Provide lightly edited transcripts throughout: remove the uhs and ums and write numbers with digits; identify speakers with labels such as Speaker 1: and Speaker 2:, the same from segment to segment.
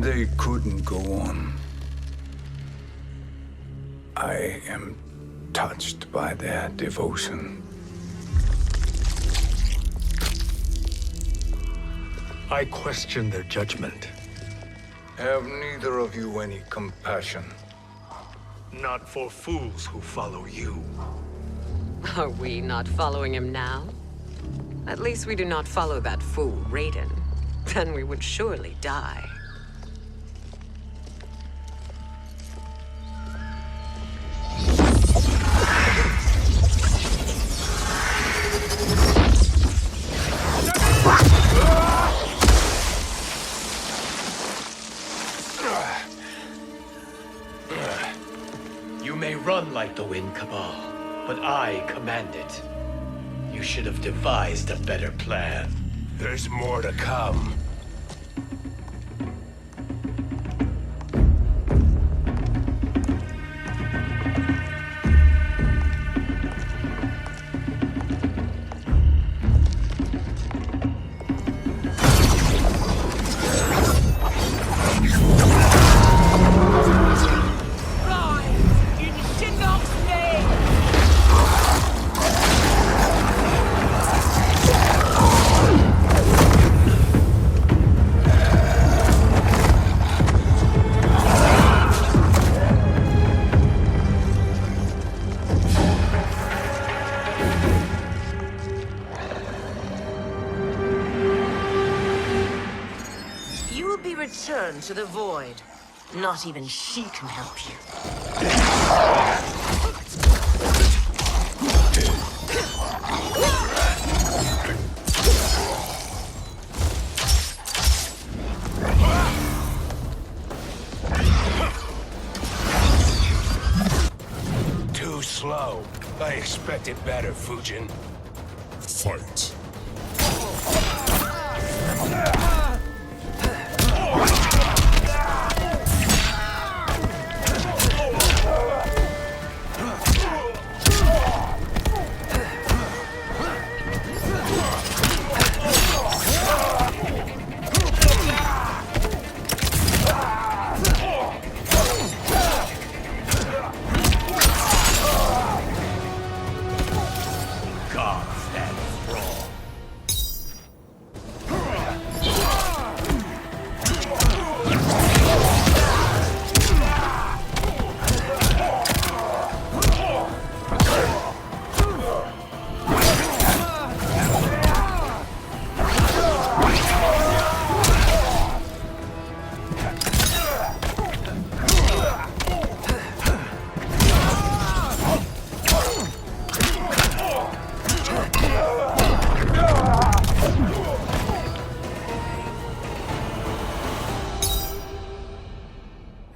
Speaker 1: They couldn't go on. I am touched by their devotion.
Speaker 2: I question their judgment.
Speaker 1: Have neither of you any compassion?
Speaker 2: Not for fools who follow you.
Speaker 3: Are we not following him now? At least we do not follow that fool, Raiden. Then we would surely die.
Speaker 4: You may run like the wind, Cabal, but I command it. You should have devised a better plan.
Speaker 5: There's more to come.
Speaker 6: Return to the void. Not even she can help you.
Speaker 5: Too slow. I expected better, Fujin.
Speaker 7: Fight.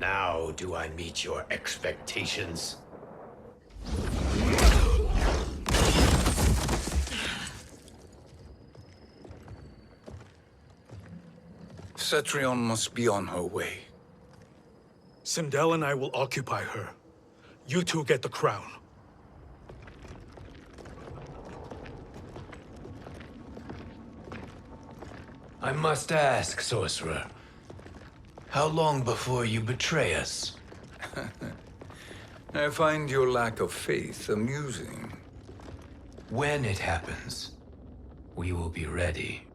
Speaker 4: Now do I meet your expectations?
Speaker 1: Cetrion must be on her way.
Speaker 2: Sindel and I will occupy her. You two get the crown.
Speaker 4: I must ask, sorcerer. How long before you betray us?
Speaker 1: I find your lack of faith amusing.
Speaker 4: When it happens, we will be ready.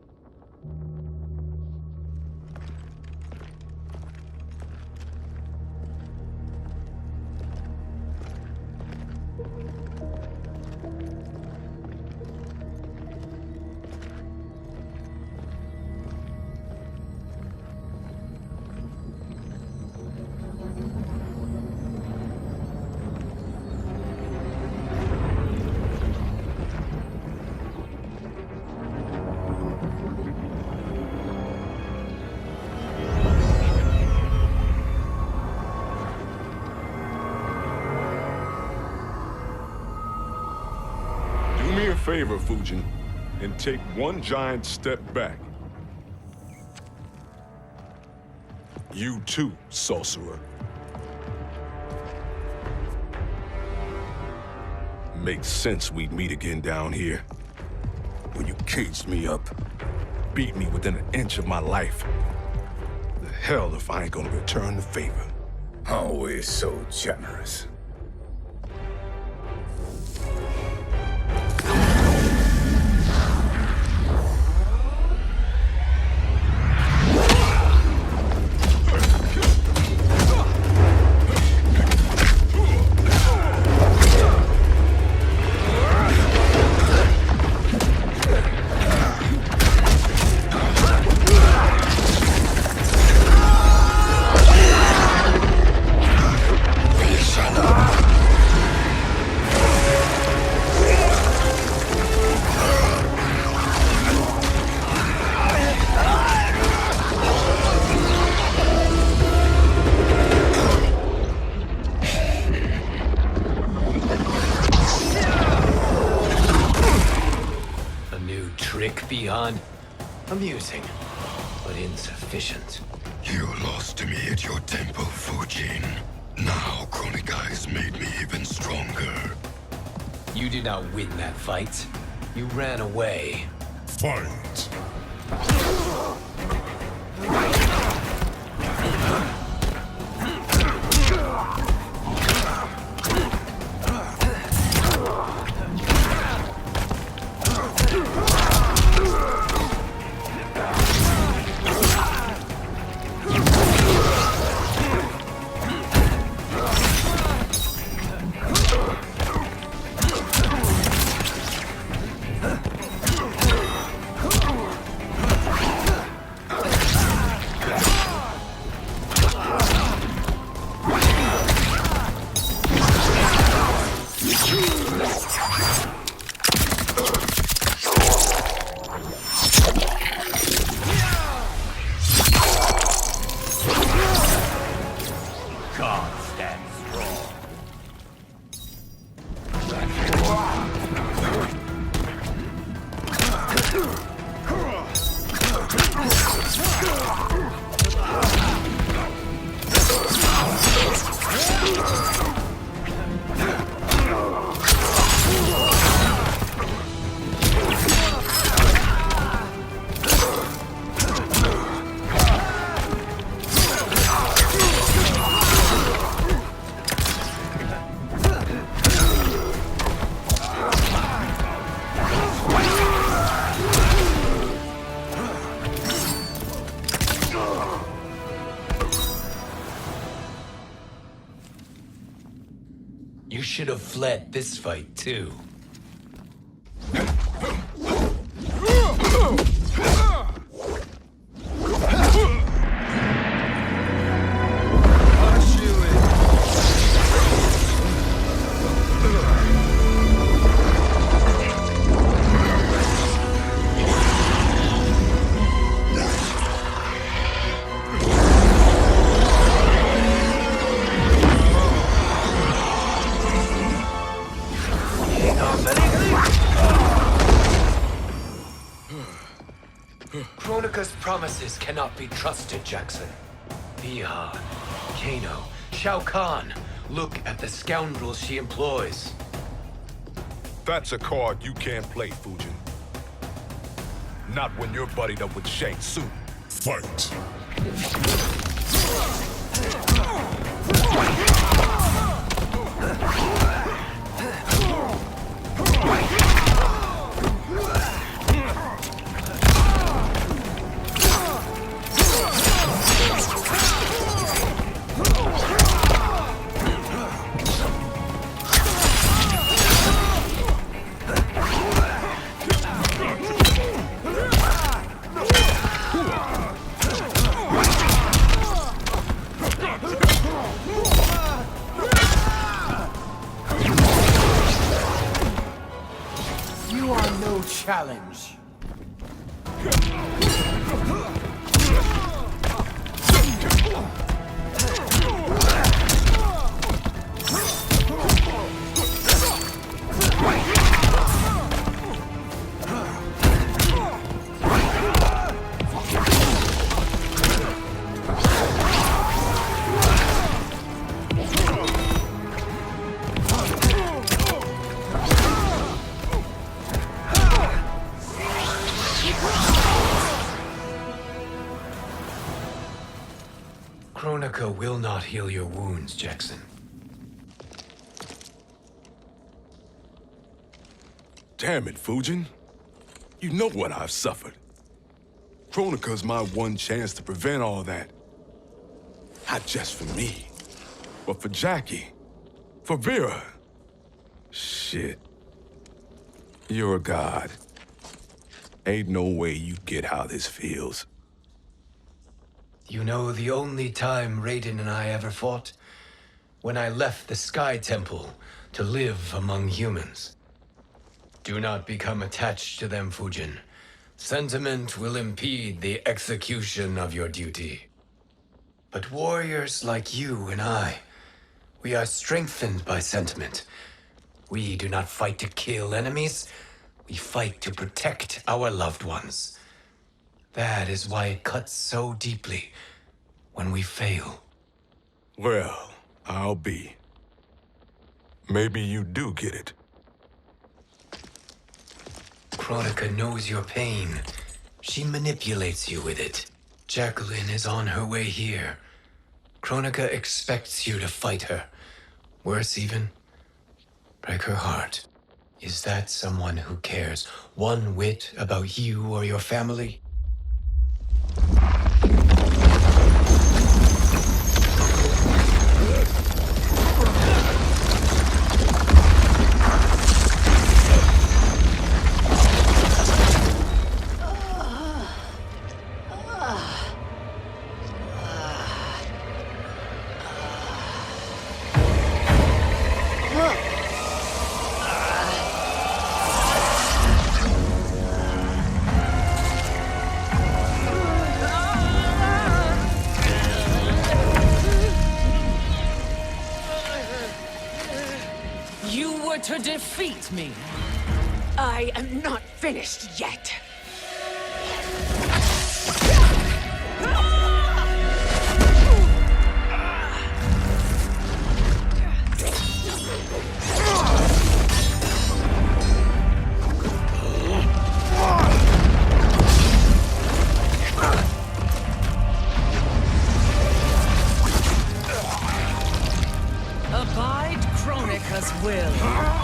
Speaker 7: Do me a favor, Fujin, and take one giant step back. You too, sorcerer. Makes sense we'd meet again down here. When you caged me up, beat me within an inch of my life. The
Speaker 8: hell if I ain't gonna return the favor.
Speaker 1: Always so generous.
Speaker 4: Beyond amusing, but insufficient.
Speaker 9: You lost to me at your temple, Fujin. Now Chronic Eyes made me even stronger.
Speaker 4: You did not win that fight. You ran away.
Speaker 9: Fight!
Speaker 4: You should have fled this fight, too. Kronika's promises cannot be trusted, Jackson. Bihan, Kano, Shao Kahn. Look at the scoundrels she employs.
Speaker 7: That's a card you can't play, Fujin. Not when you're buddied up with Shang Tsung.
Speaker 9: Fight!
Speaker 4: You are no challenge. Kronika will not heal your wounds, Jackson.
Speaker 8: Damn it, Fujin. You know what I've suffered. Kronika's my one chance to prevent all that. Not just for me, but for Jackie, for Vera. Shit. You're a god. Ain't no way you get how this feels.
Speaker 4: You know the only time Raiden and I ever fought? When I left the Sky Temple to live among humans. Do not become attached to them, Fujin. Sentiment will impede the execution of your duty. But warriors like you and I, we are strengthened by sentiment. We do not fight to kill enemies. We fight to protect our loved ones. That is why it cuts so deeply when we fail.
Speaker 8: Well, I'll be. Maybe you do get it.
Speaker 4: Kronika knows your pain. She manipulates you with it. Jacqueline is on her way here. Kronika expects you to fight her. Worse even, break her heart. Is that someone who cares one whit about you or your family?
Speaker 6: To defeat me.
Speaker 3: I am not finished yet.
Speaker 6: Abide Kronika's will.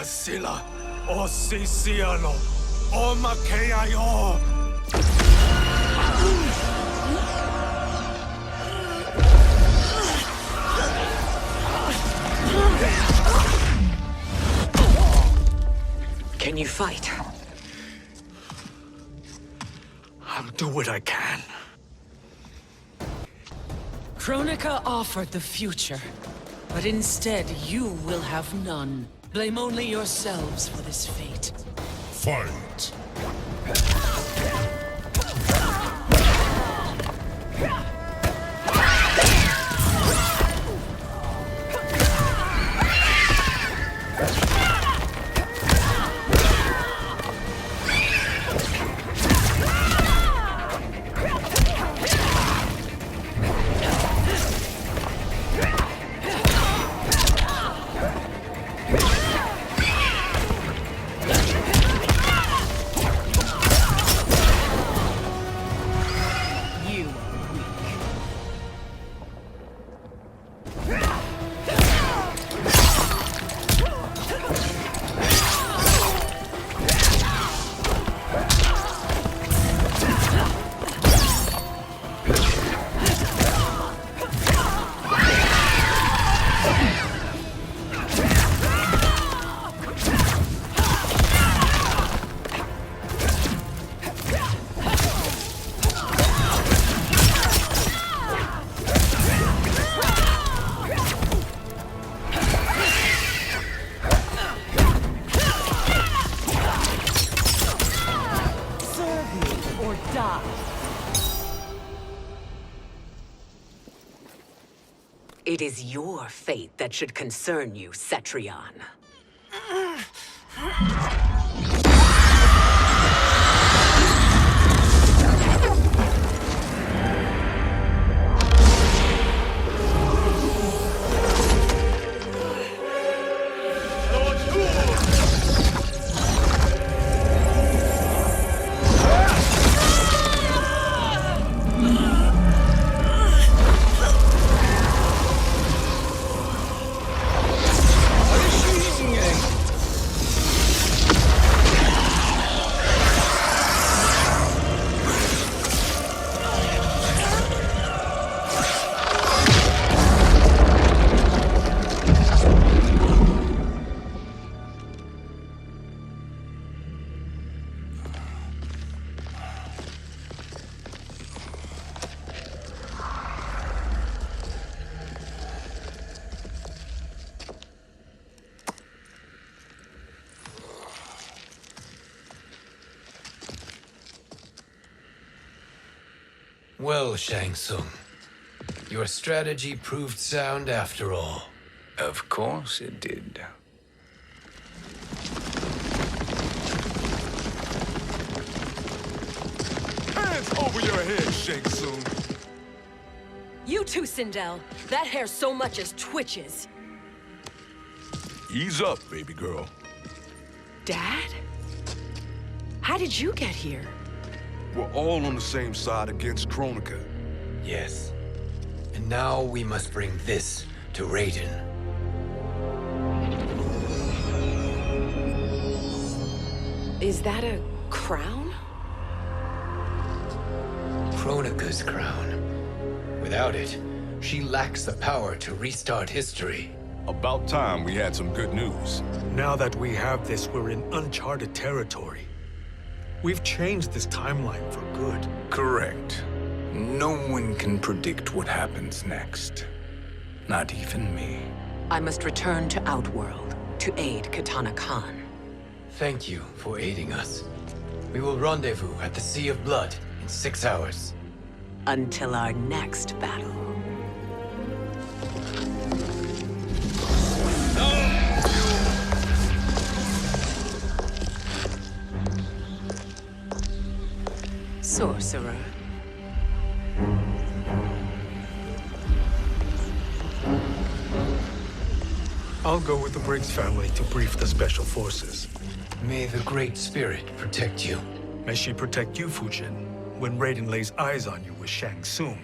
Speaker 2: Sila, o Sisiano, o Makeayo.
Speaker 3: Can you fight?
Speaker 2: I'll do what I can.
Speaker 6: Kronika offered the future, but instead you will have none. Blame only yourselves for this fate.
Speaker 5: Fight!
Speaker 3: It is your fate that should concern you, Cetrion.
Speaker 4: Well, Shang Tsung, your strategy proved sound after all.
Speaker 1: Of course it did.
Speaker 7: Hands over your head, Shang Tsung.
Speaker 10: You too, Sindel. That hair so much as twitches.
Speaker 7: Ease up, baby girl.
Speaker 10: Dad? How did you get here?
Speaker 7: We're all on the same side against Kronika.
Speaker 4: Yes. And now we must bring this to Raiden.
Speaker 10: Is that a crown?
Speaker 4: Kronika's crown. Without it, she lacks the power to restart history.
Speaker 7: About time we had some good news.
Speaker 2: Now that we have this, we're in uncharted territory. We've changed this timeline for good.
Speaker 1: Correct. No one can predict what happens next. Not even me.
Speaker 3: I must return to Outworld to aid Katana Khan.
Speaker 4: Thank you for aiding us. We will rendezvous at the Sea of Blood in 6 hours.
Speaker 3: Until our next battle. Sorcerer.
Speaker 2: I'll go with the Briggs family to brief the Special Forces.
Speaker 4: May the Great Spirit protect you.
Speaker 2: May she protect you, Fujin, when Raiden lays eyes on you with Shang Tsung.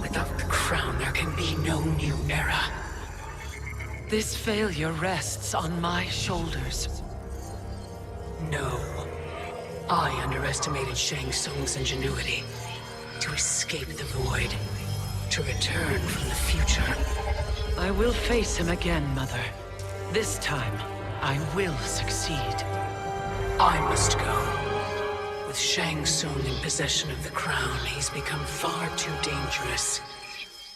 Speaker 6: Without the crown, there can be no new era. This failure rests on my shoulders. No. I underestimated Shang Tsung's ingenuity. To escape the void. To return from the future. I will face him again, Mother. This time, I will succeed. I must go. With Shang Tsung in possession of the crown, he's become far too dangerous.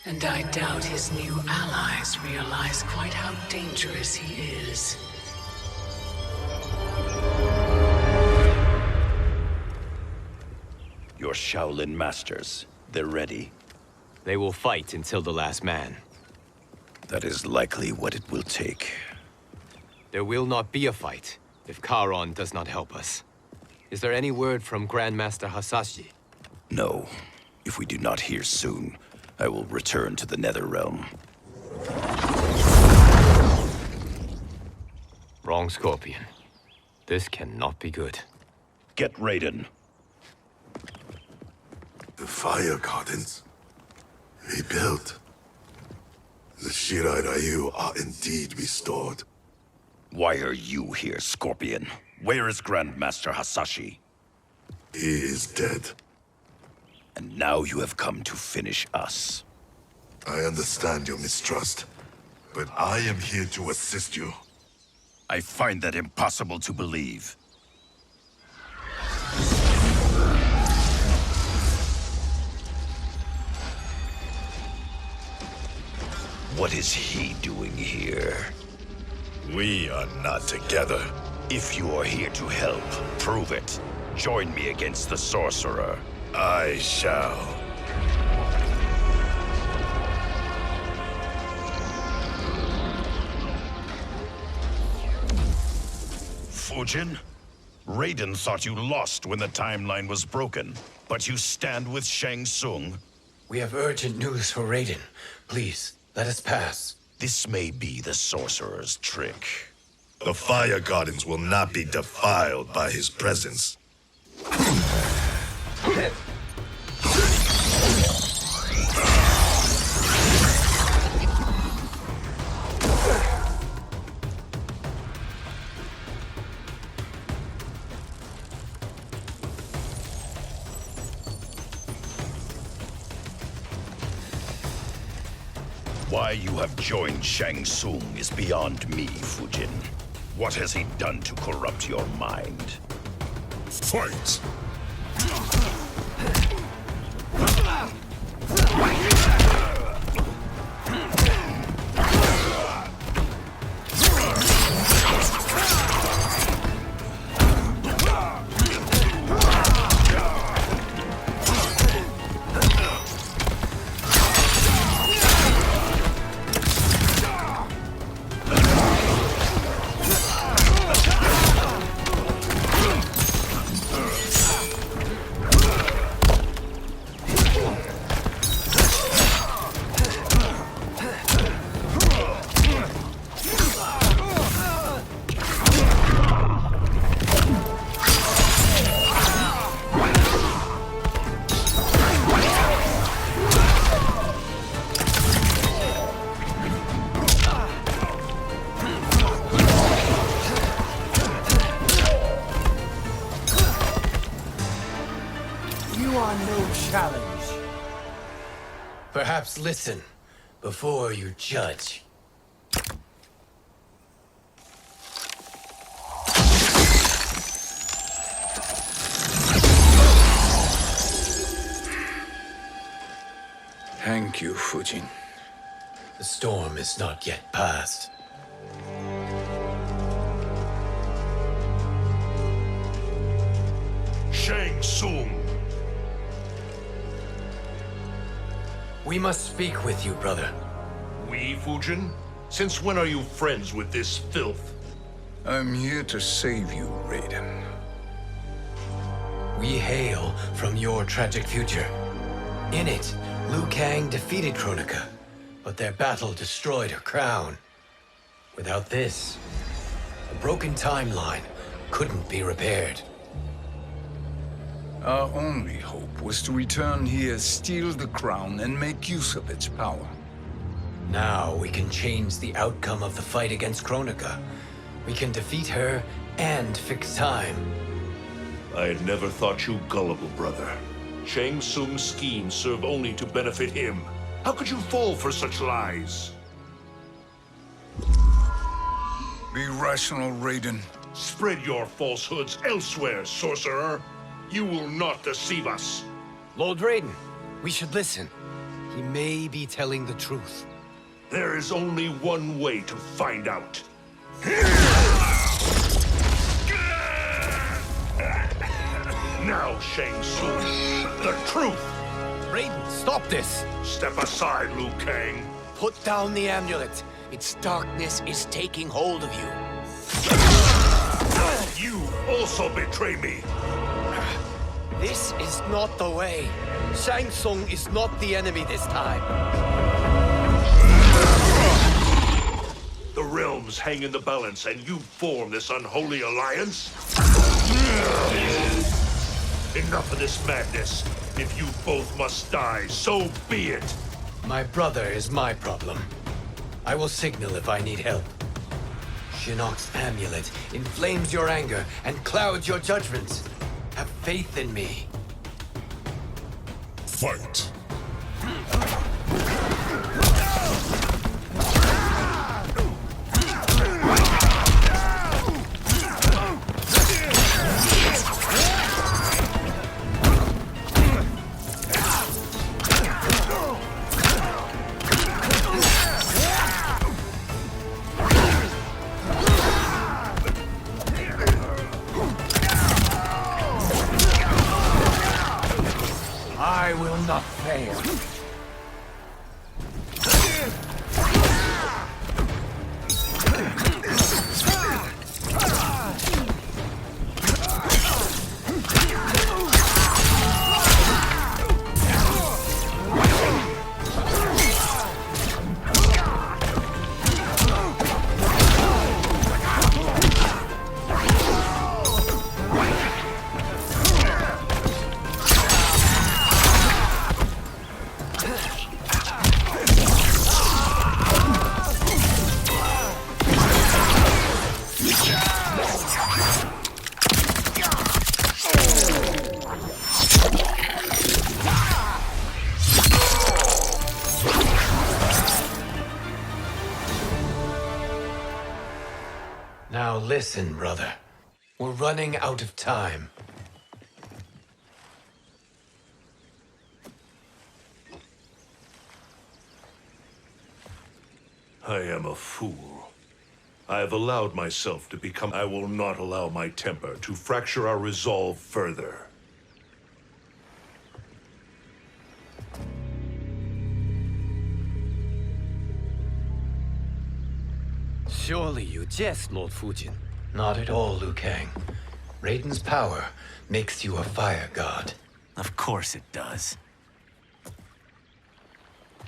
Speaker 6: And I doubt his new allies realize quite how dangerous he is.
Speaker 11: Your Shaolin masters, they're ready.
Speaker 12: They will fight until the last man.
Speaker 11: That is likely what it will take.
Speaker 12: There will not be a fight if Charon does not help us. Is there any word from Grandmaster Hasashi?
Speaker 11: No. If we do not hear soon, I will return to the Netherrealm.
Speaker 12: Wrong, Scorpion. This cannot be good.
Speaker 11: Get Raiden.
Speaker 13: The fire gardens rebuilt. The Shirai Ryu are indeed restored.
Speaker 11: Why are you here, Scorpion? Where is Grandmaster Hasashi?
Speaker 13: He is dead.
Speaker 11: And now you have come to finish us.
Speaker 13: I understand your mistrust, but I am here to assist you.
Speaker 11: I find that impossible to believe. What is he doing here?
Speaker 13: We are not together.
Speaker 11: If you are here to help, prove it. Join me against the sorcerer.
Speaker 13: I shall.
Speaker 11: Fujin? Raiden thought you lost when the timeline was broken, but you stand with Shang Tsung.
Speaker 4: We have urgent news for Raiden. Please, let us pass.
Speaker 11: This may be the sorcerer's trick.
Speaker 13: The fire gardens will not be defiled by his presence.
Speaker 11: Why you have joined Shang Tsung is beyond me, Fujin. What has he done to corrupt your mind?
Speaker 13: Fight!
Speaker 4: are no challenge. Perhaps listen before you judge.
Speaker 1: Thank you, Fujin.
Speaker 4: The storm is not yet past.
Speaker 5: Shang Tsung!
Speaker 4: We must speak with you, brother.
Speaker 5: We, Fujin? Since when are you friends with this filth?
Speaker 1: I'm here to save you, Raiden.
Speaker 4: We hail from your tragic future. In it, Liu Kang defeated Kronika, but their battle destroyed her crown. Without this, the broken timeline couldn't be repaired.
Speaker 1: Our only hope was to return here, steal the crown, and make use of its power.
Speaker 4: Now we can change the outcome of the fight against Kronika. We can defeat her and fix time.
Speaker 5: I had never thought you gullible, brother. Shang Tsung's schemes serve only to benefit him. How could you fall for such lies?
Speaker 1: Be rational, Raiden.
Speaker 5: Spread your falsehoods elsewhere, sorcerer. You will not deceive us.
Speaker 4: Lord Raiden, we should listen. He may be telling the truth.
Speaker 5: There is only one way to find out. Now, Shang Tsung, the truth!
Speaker 4: Raiden, stop this!
Speaker 5: Step aside, Liu Kang.
Speaker 4: Put down the amulet. Its darkness is taking hold of you.
Speaker 5: You also betray me.
Speaker 4: This is not the way. Shang Tsung is not the enemy this time.
Speaker 5: The realms hang in the balance, and you form this unholy alliance? Enough of this madness. If you both must die, so be it.
Speaker 4: My brother is my problem. I will signal if I need help. Shinnok's amulet inflames your anger and clouds your judgments. Have faith in me.
Speaker 5: Fight.
Speaker 4: I will not fail. Now listen, brother. We're running out of time.
Speaker 5: I am a fool. I have allowed myself to become... I will not allow my temper to fracture our resolve further.
Speaker 4: Surely you jest, Lord Fujin. Not at all, Liu Kang. Raiden's power makes you a fire god.
Speaker 14: Of course it does.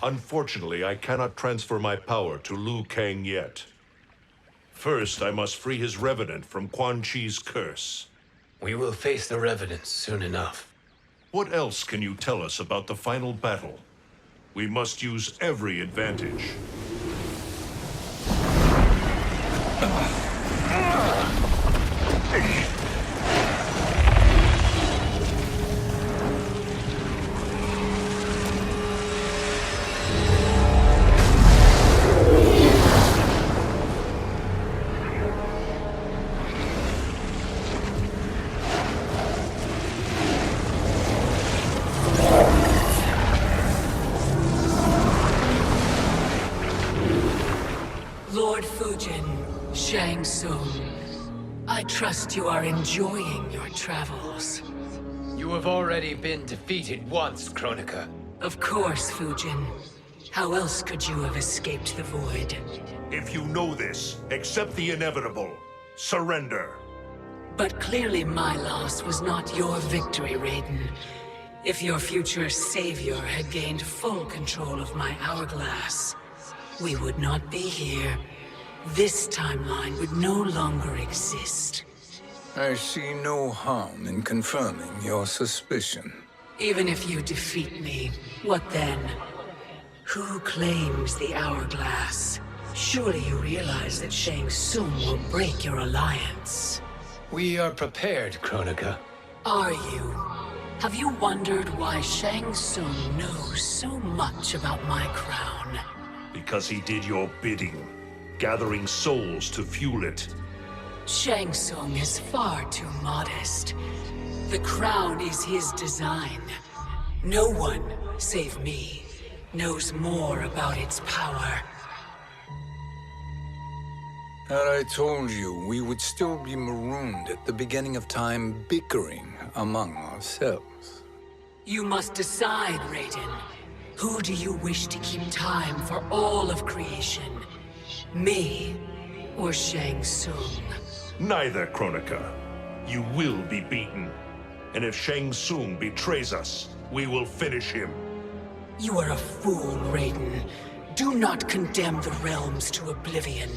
Speaker 5: Unfortunately, I cannot transfer my power to Liu Kang yet. First, I must free his Revenant from Quan Chi's curse.
Speaker 4: We will face the Revenants soon enough.
Speaker 5: What else can you tell us about the final battle? We must use every advantage.
Speaker 6: I trust you are enjoying your travels.
Speaker 4: You have already been defeated once, Kronika.
Speaker 6: Of course, Fujin. How else could you have escaped the void?
Speaker 5: If you know this, accept the inevitable. Surrender.
Speaker 6: But clearly my loss was not your victory, Raiden. If your future savior had gained full control of my hourglass, we would not be here. This timeline would no longer exist.
Speaker 1: I see no harm in confirming your suspicion.
Speaker 6: Even if you defeat me, what then? Who claims the hourglass? Surely you realize that Shang Tsung will break your alliance.
Speaker 4: We are prepared, Kronika.
Speaker 6: Are you? Have you wondered why Shang Tsung knows so much about my crown?
Speaker 5: Because he did your bidding, gathering souls to fuel it.
Speaker 6: Shang Tsung is far too modest. The crown is his design. No one, save me, knows more about its power.
Speaker 1: Had I told you, we would still be marooned at the beginning of time, bickering among ourselves.
Speaker 6: You must decide, Raiden. Who do you wish to keep time for all of creation? Me or Shang Tsung?
Speaker 5: Neither, Kronika. You will be beaten. And if Shang Tsung betrays us, we will finish him.
Speaker 6: You are a fool, Raiden. Do not condemn the realms to oblivion.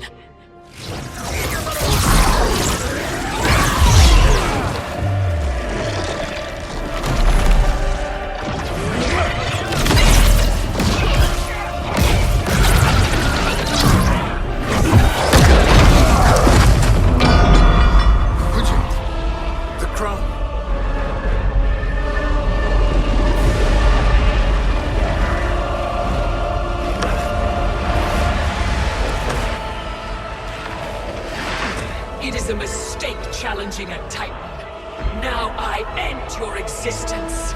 Speaker 1: The crown.
Speaker 6: It is a mistake challenging a Titan. Now I end your existence.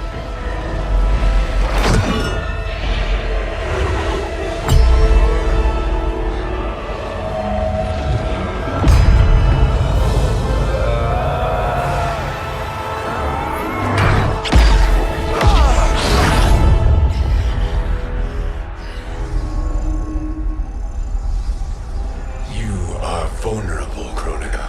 Speaker 1: You are vulnerable, Kronika.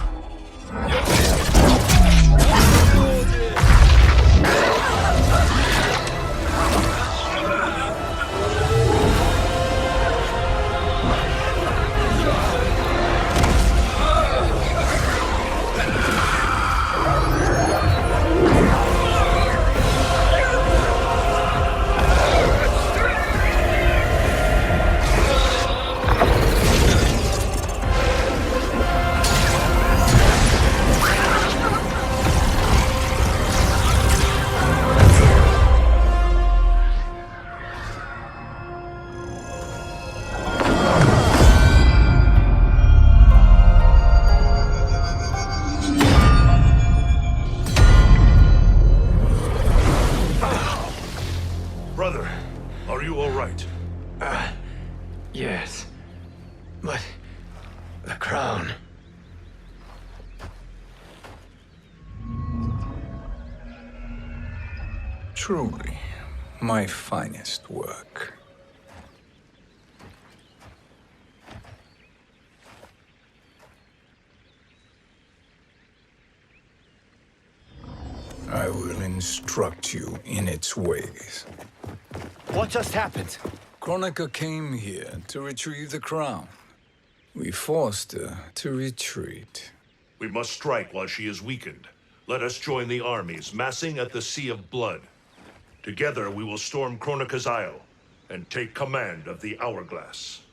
Speaker 5: Brother, are you all right?
Speaker 4: Yes. But the crown.
Speaker 1: Truly, my finest work. I will instruct you in its ways.
Speaker 12: What just happened?
Speaker 1: Kronika came here to retrieve the crown. We forced her to retreat.
Speaker 5: We must strike while she is weakened. Let us join the armies, massing at the Sea of Blood. Together we will storm Kronika's Isle and take command of the Hourglass.